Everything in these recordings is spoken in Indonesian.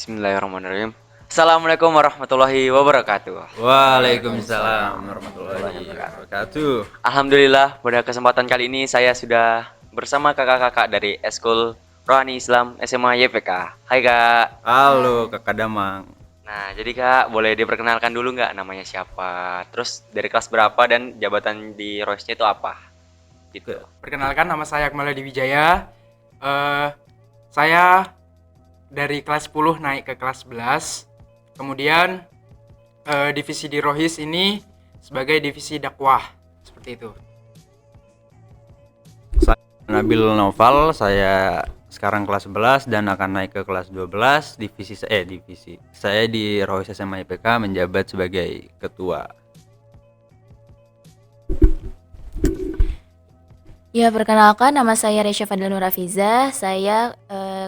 Bismillahirrahmanirrahim. Assalamualaikum warahmatullahi wabarakatuh. Waalaikumsalam warahmatullahi wabarakatuh. Alhamdulillah, pada kesempatan kali ini saya sudah bersama kakak-kakak dari Eskul Rohani Islam SMA YPK. Hai kak. Halo Kakak Damang. Nah, jadi kak boleh diperkenalkan dulu nggak namanya siapa? Terus dari kelas berapa dan jabatan di Roisnya itu apa? Gitu. Perkenalkan, nama saya Akmal Hadi Wijaya. Saya dari kelas 10 naik ke kelas 11. Kemudian divisi di Rohis ini sebagai divisi dakwah. Seperti itu. Saya Nabil Noval, saya sekarang kelas 11 dan akan naik ke kelas 12. Divisi saya di Rohis SMA IPK menjabat sebagai ketua. Ya, perkenalkan nama saya Resya Fadila Nurafiza. Saya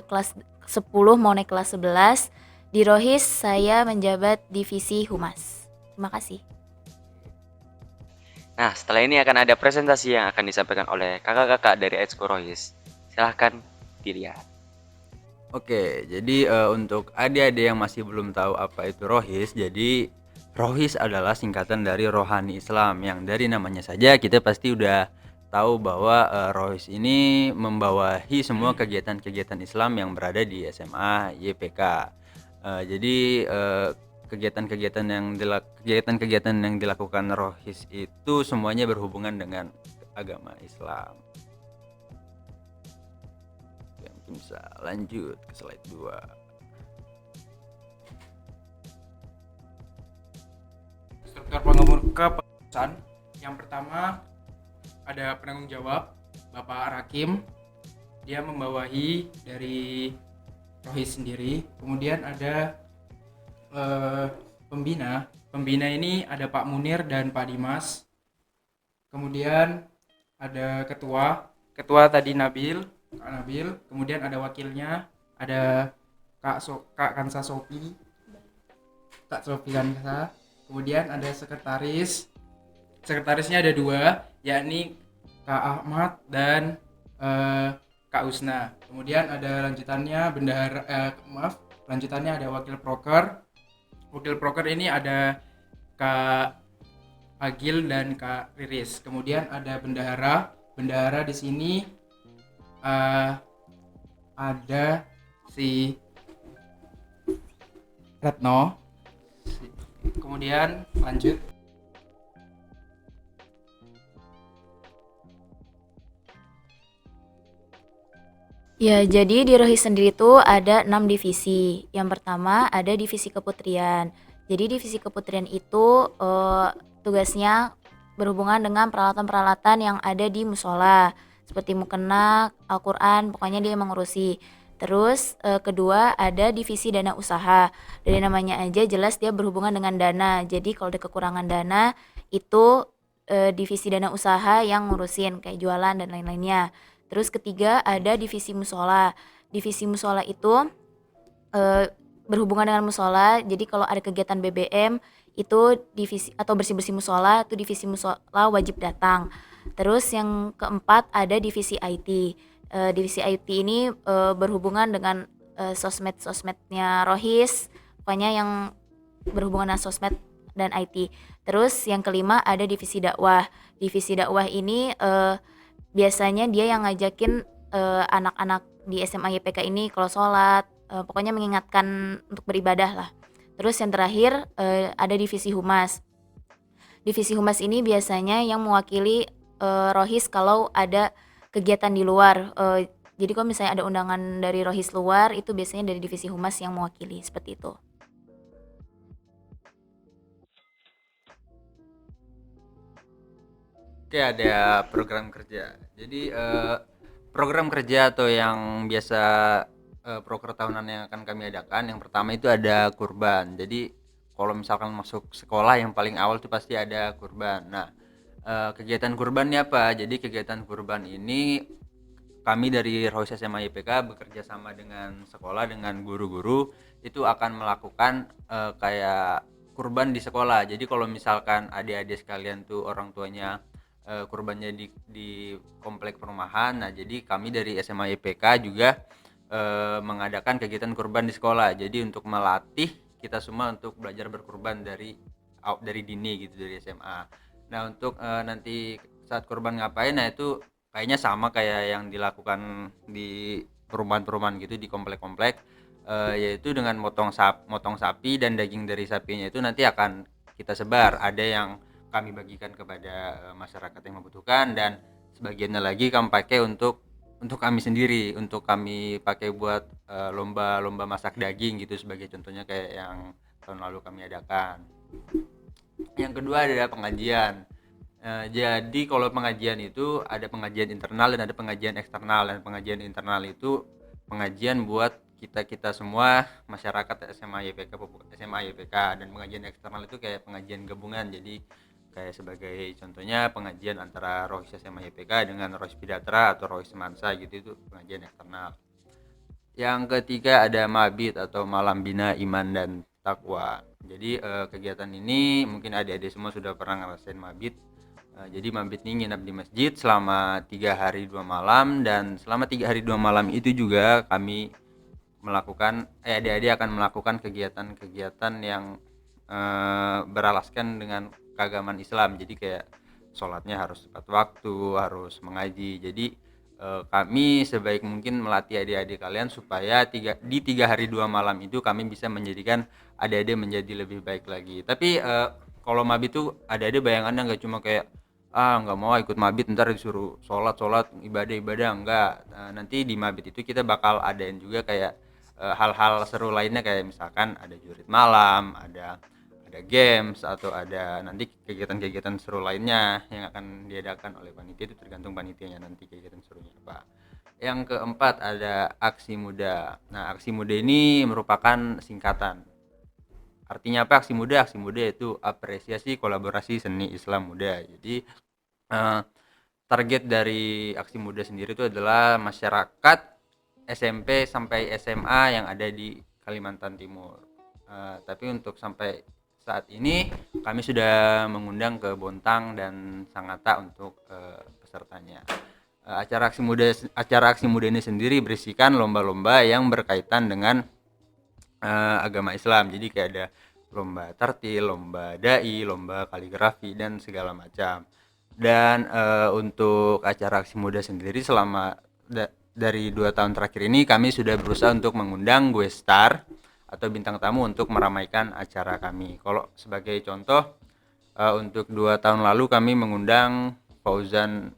kelas 10 mau naik kelas 11. Di Rohis saya menjabat divisi Humas. Terima kasih. Nah, setelah ini akan ada presentasi yang akan disampaikan oleh kakak-kakak dari Eskul Rohis. Silahkan dilihat. Oke, jadi untuk adik-adik yang masih belum tahu apa itu Rohis, jadi Rohis adalah singkatan dari Rohani Islam, yang dari namanya saja kita pasti udah tahu bahwa Rohis ini membawahi semua kegiatan-kegiatan Islam yang berada di SMA YPK. Jadi kegiatan-kegiatan yang dilakukan Rohis itu semuanya berhubungan dengan agama Islam. Oke, mungkin bisa lanjut ke slide 2. Struktur kepengurusan. Yang pertama ada penanggung jawab, Bapak Rakim. Dia membawahi dari Rohis sendiri. Kemudian ada pembina. Pembina ini ada Pak Munir dan Pak Dimas. Kemudian ada ketua. Ketua tadi Kak Nabil. Kemudian ada wakilnya, ada Kak Kansa Sopi. Kak Sopi Kansa. Kemudian ada sekretaris. Sekretarisnya ada 2, yakni Kak Ahmad dan Kak Usna. Kemudian ada lanjutannya lanjutannya ada wakil proker. Wakil proker ini ada Kak Agil dan Kak Riris. Kemudian ada bendahara. Bendahara di sini ada si Retno. Kemudian lanjut. Ya, jadi di Rohis sendiri itu ada 6 divisi. Yang pertama ada divisi keputrian. Jadi divisi keputrian itu tugasnya berhubungan dengan peralatan-peralatan yang ada di musola, seperti mukena, Al-Quran, pokoknya dia mengurusi. Terus kedua ada divisi dana usaha. Dari namanya aja jelas dia berhubungan dengan dana. Jadi kalau ada kekurangan dana itu divisi dana usaha yang ngurusin kayak jualan dan lain-lainnya. Terus ketiga ada divisi musola. Divisi musola itu berhubungan dengan musola. Jadi kalau ada kegiatan BBM itu divisi atau bersih-bersih musola, itu divisi musola wajib datang. Terus yang keempat ada divisi IT. Divisi IT ini berhubungan dengan sosmed-sosmednya Rohis, pokoknya yang berhubungan dengan sosmed dan IT. Terus yang kelima ada divisi dakwah. Divisi dakwah ini biasanya dia yang ngajakin anak-anak di SMA YPK ini kalau sholat, pokoknya mengingatkan untuk beribadah lah. Terus yang terakhir ada divisi humas. Divisi humas ini biasanya yang mewakili Rohis kalau ada kegiatan di luar. Jadi kalau misalnya ada undangan dari Rohis luar, itu biasanya dari divisi humas yang mewakili, seperti itu. Oke, ada program kerja. Jadi program kerja atau yang biasa proker tahunan yang akan kami adakan, yang pertama itu ada kurban. Jadi kalau misalkan masuk sekolah yang paling awal itu pasti ada kurban. Nah, kegiatan kurban ini apa? Jadi kegiatan kurban ini kami dari Rohis SMA YPK bekerja sama dengan sekolah, dengan guru-guru itu akan melakukan kayak kurban di sekolah. Jadi kalau misalkan adik-adik sekalian tuh orang tuanya kurbannya di komplek perumahan, nah jadi kami dari SMA YPK juga mengadakan kegiatan kurban di sekolah. Jadi untuk melatih kita semua untuk belajar berkurban dari dini gitu, dari SMA. Nah untuk nanti saat kurban ngapain, nah itu kayaknya sama kayak yang dilakukan di perumahan-perumahan gitu, di komplek-komplek, yaitu dengan motong sapi, dan daging dari sapinya itu nanti akan kita sebar. Ada yang kami bagikan kepada masyarakat yang membutuhkan, dan sebagiannya lagi kami pakai untuk kami sendiri, untuk kami pakai buat lomba-lomba masak daging gitu, sebagai contohnya kayak yang tahun lalu kami adakan. Yang kedua adalah pengajian. Jadi kalau pengajian itu ada pengajian internal dan ada pengajian eksternal. Dan pengajian internal itu pengajian buat kita semua masyarakat SMA YPK, dan pengajian eksternal itu kayak pengajian gabungan. Jadi kayak sebagai contohnya pengajian antara Rohis SMA YPK dengan Rohis Pidatra atau Rohis Semansa gitu, itu pengajian eksternal. Yang ketiga ada mabit atau malam bina iman dan takwa. Jadi kegiatan ini mungkin adik-adik semua sudah pernah ngerasain mabit. Jadi mabit ini nginap di masjid selama 3 hari 2 malam, dan selama 3 hari 2 malam itu juga kami melakukan adik-adik akan melakukan kegiatan-kegiatan yang beralaskan dengan keagamaan Islam. Jadi kayak sholatnya harus tepat waktu, harus mengaji. Jadi kami sebaik mungkin melatih adik-adik kalian supaya di 3 hari 2 malam itu kami bisa menjadikan adik-adik menjadi lebih baik lagi. Tapi kalau mabit itu adik-adik bayangannya nggak cuma kayak nggak mau ikut mabit ntar disuruh sholat ibadah enggak. Nanti di mabit itu kita bakal adain juga kayak hal-hal seru lainnya, kayak misalkan ada jurit malam, ada games, atau ada nanti kegiatan-kegiatan seru lainnya yang akan diadakan oleh panitia. Itu tergantung panitianya nanti kegiatan serunya apa. Yang keempat ada aksi muda. Nah, aksi muda ini merupakan singkatan. Artinya apa aksi muda? Aksi muda itu apresiasi kolaborasi seni Islam muda. Jadi target dari aksi muda sendiri itu adalah masyarakat SMP sampai SMA yang ada di Kalimantan Timur. Tapi untuk sampai saat ini kami sudah mengundang ke Bontang dan Sangatta untuk pesertanya. Acara aksi muda ini sendiri berisikan lomba-lomba yang berkaitan dengan agama Islam. Jadi kayak ada lomba tartil, lomba dai, lomba kaligrafi, dan segala macam. Dan untuk acara aksi muda sendiri selama dari 2 tahun terakhir ini kami sudah berusaha untuk mengundang guest star atau bintang tamu untuk meramaikan acara kami. Kalau sebagai contoh, untuk 2 tahun lalu kami mengundang Fauzan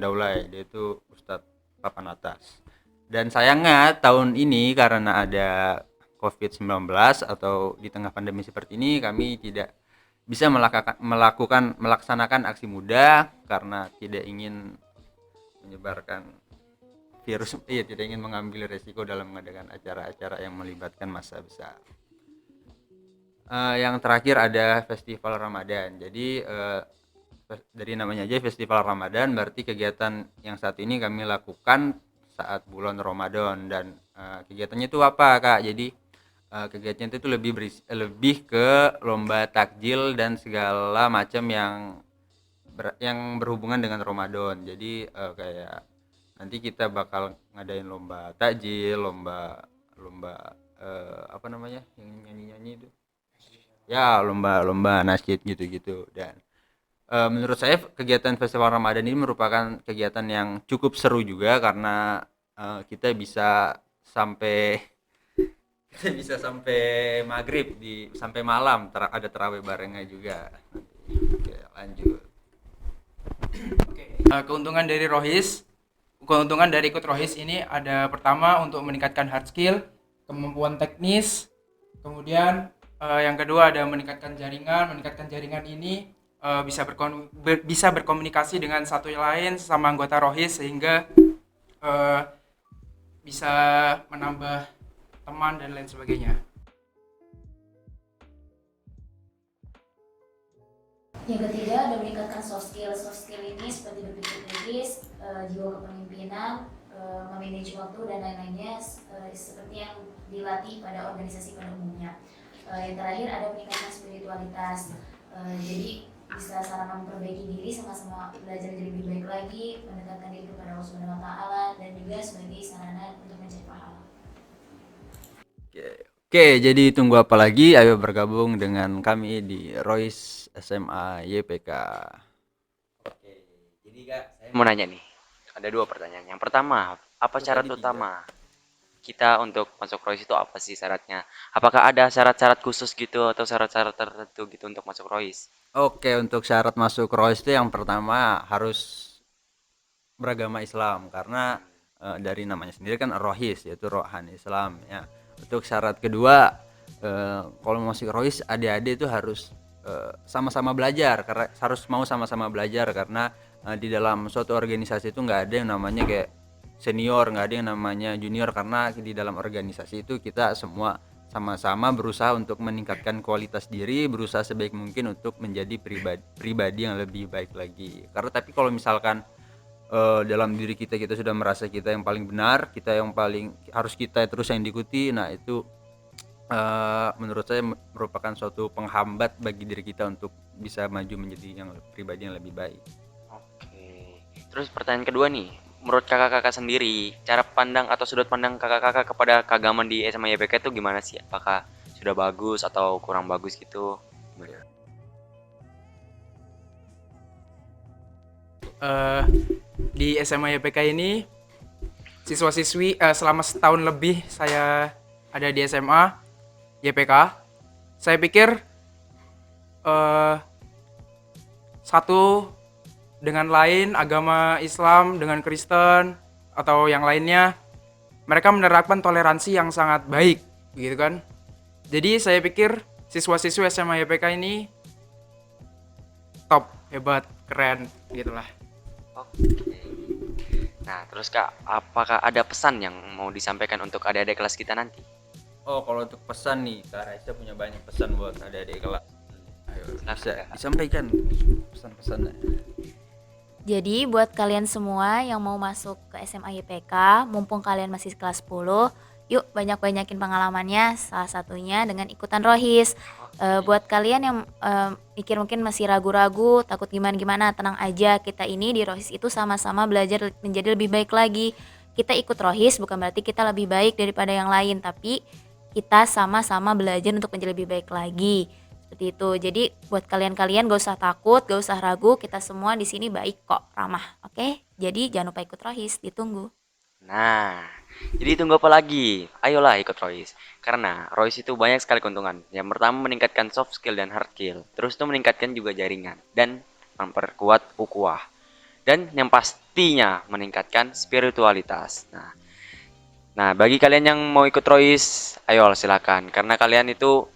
Daulay, dia itu Ustadz Papan Atas. Dan sayangnya tahun ini karena ada COVID-19 atau di tengah pandemi seperti ini, kami tidak bisa melaksanakan aksi muda karena tidak ingin menyebarkan virus, tidak ingin mengambil resiko dalam mengadakan acara-acara yang melibatkan massa besar. Yang terakhir ada festival Ramadan. Jadi dari namanya aja festival Ramadan, berarti kegiatan yang saat ini kami lakukan saat bulan Ramadan. Dan kegiatannya itu apa, Kak? Jadi kegiatan itu lebih ke lomba takjil dan segala macam yang berhubungan dengan Ramadan. Jadi kayak nanti kita bakal ngadain lomba takjil, lomba apa namanya yang nyanyi itu ya, lomba nasyid gitu. Dan menurut saya kegiatan festival Ramadan ini merupakan kegiatan yang cukup seru juga, karena kita bisa sampai maghrib, sampai malam ada tarawih barengnya juga. Oke, lanjut. Keuntungan dari ikut Rohis ini ada pertama untuk meningkatkan hard skill, kemampuan teknis, kemudian yang kedua ada meningkatkan jaringan. Meningkatkan jaringan ini bisa berkomunikasi dengan satu lain sesama anggota Rohis, sehingga bisa menambah teman dan lain sebagainya. Yang ketiga ada meningkatkan soft skill. Soft skill ini seperti berpikir kritis, jiwa kepemimpinan, memanage waktu dan lain-lainnya, seperti yang dilatih pada organisasi pada umumnya. Yang terakhir ada peningkatan spiritualitas. Jadi bisa sarana memperbaiki diri, sama-sama belajar jadi lebih baik lagi, mendekatkan diri kepada Allah Subhanahu wa taala, dan juga sebagai sarana untuk mencari pahala. Oke, jadi tunggu apa lagi? Ayo bergabung dengan kami di Royce SMA YPK. Oke, jadi Kak, saya mau nanya nih. Ada 2 pertanyaan. Yang pertama, apa Oh, syarat tadi 3. utama kita untuk masuk Royce itu apa sih syaratnya? Apakah ada syarat-syarat khusus gitu atau syarat-syarat tertentu gitu untuk masuk Royce? Oke, untuk syarat masuk Royce itu yang pertama harus beragama Islam karena dari namanya sendiri kan Rohis, yaitu rohani Islam ya. Untuk syarat kedua, kalau mau masuk Rohis, adik-adik itu harus sama-sama belajar, karena harus mau sama-sama belajar karena di dalam suatu organisasi itu nggak ada yang namanya kayak senior, nggak ada yang namanya junior, karena di dalam organisasi itu kita semua sama-sama berusaha untuk meningkatkan kualitas diri, berusaha sebaik mungkin untuk menjadi pribadi yang lebih baik lagi. Karena tapi kalau misalkan dalam diri kita sudah merasa kita yang paling benar, kita yang paling harus kita terus yang diikuti, nah itu menurut saya merupakan suatu penghambat bagi diri kita untuk bisa maju menjadi yang pribadi yang lebih baik. Oke. Terus pertanyaan kedua nih, menurut kakak-kakak sendiri, cara pandang atau sudut pandang kakak-kakak kepada keagamaan di SMA YPK itu gimana sih? Apakah sudah bagus atau kurang bagus gitu? Gimana? Di SMA YPK ini siswa-siswi selama setahun lebih saya ada di SMA YPK, saya pikir satu dengan lain, agama Islam dengan Kristen atau yang lainnya, mereka menerapkan toleransi yang sangat baik, gitu kan. Jadi saya pikir siswa-siswi SMA YPK ini top, hebat, keren, gitulah. Oke. Nah, terus Kak, apakah ada pesan yang mau disampaikan untuk adik-adik kelas kita nanti? Oh, kalau untuk pesan nih, Kak Raisa punya banyak pesan buat adik-adik kelas. Ayo, bisa Kak. disampaikan pesan-pesannya. Jadi buat kalian semua yang mau masuk ke SMA YPK, mumpung kalian masih kelas 10, yuk banyak-banyakin pengalamannya, salah satunya dengan ikutan Rohis. Buat kalian yang mikir mungkin masih ragu-ragu, takut gimana-gimana, tenang aja, kita ini di Rohis itu sama-sama belajar menjadi lebih baik lagi. Kita ikut Rohis bukan berarti kita lebih baik daripada yang lain, tapi kita sama-sama belajar untuk menjadi lebih baik lagi. Seperti itu. Jadi buat kalian-kalian gak usah takut, gak usah ragu, kita semua di sini baik kok, ramah. Oke? Jadi jangan lupa ikut Rohis, ditunggu. Nah, jadi tunggu apa lagi? Ayolah ikut Royce. Karena Royce itu banyak sekali keuntungan. Yang pertama meningkatkan soft skill dan hard skill. Terus itu meningkatkan juga jaringan dan memperkuat ukhuwah. Dan yang pastinya meningkatkan spiritualitas. Nah, bagi kalian yang mau ikut Royce, ayo silakan. Karena kalian itu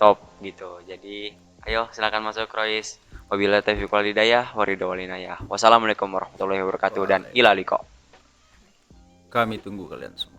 top gitu. Jadi, ayo silakan masuk Royce. Wabillahi taufiq wal hidayah, waridho walinayah. Wassalamualaikum warahmatullahi wabarakatuh dan ila liqa. Kami tunggu kalian semua.